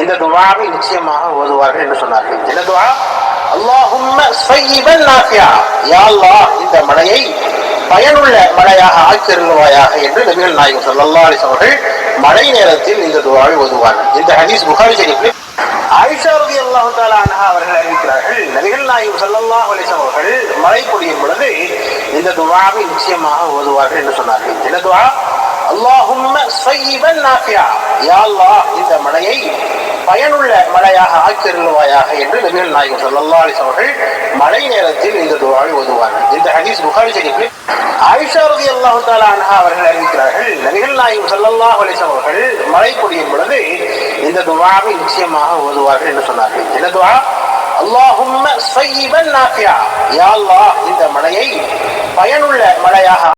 இந்த துஆவை நிச்சயமாக ஓதுவார்கள் என்று சொன்னார்கள். என்ன துஆ? அல்லாஹும்ம ஸய்யிபன் நாஃபியா, யா அல்லாஹ் இந்த மழையை பயனுள்ள மழையாக ஆக்கிருவாயாக என்று நபிகள் நாயகம் ஸல்லல்லாஹு அலைஹி வஸல்லம் அவர்கள் மழை நேரத்தில் இந்த துஆவை ஓதுவார்கள். இந்த ஹதீஸ் புகாரி ஷரீஃபில் ஆயிஷா ரலியல்லாஹு தஆலா அன்ஹா அவர்கள் அறிவிக்கிறார்கள், நபிகள் நாயகம் ஸல்லல்லாஹு அலைஹி வஸல்லம் அவர்கள் மழை பொழியும் பொழுது இந்த துஆவை நிச்சயமாக ஓதுவார்கள் என்று சொன்னார்கள். என்ன துஆ? அல்லாஹும்ம ஸய்யிபன் நாஃபியா, யா அல்லாஹ் இந்த மழையை பயனுள்ள மழையாக ஆக்கிருவாயாக என்று நபிகள் நாயகம் ஸல்லல்லாஹு அலைஹி வஸல்லம் அவர்கள் மழை நேரத்தில் இந்த துஆவை ஓதுவார்கள். இந்த ஹதீஸ் புகாரி ஷரீஃபில் ஆயிஷா ரலியல்லாஹு தஆலா அன்ஹா அவர்கள் அறிவிக்கிறார்கள், நபிகள் நாயகம் ஸல்லல்லாஹு அலைஹி வஸல்லம் அவர்கள் மழை பொழியும் பொழுது இந்த துஆவை நிச்சயமாக ஓதுவார்கள் என்று சொன்னார்கள். என்ன துஆ? அல்லாஹும்ம ஸய்யிபன் நாஃபியா, யா அல்லாஹ் இந்த மழையை பயனுள்ள மழையாக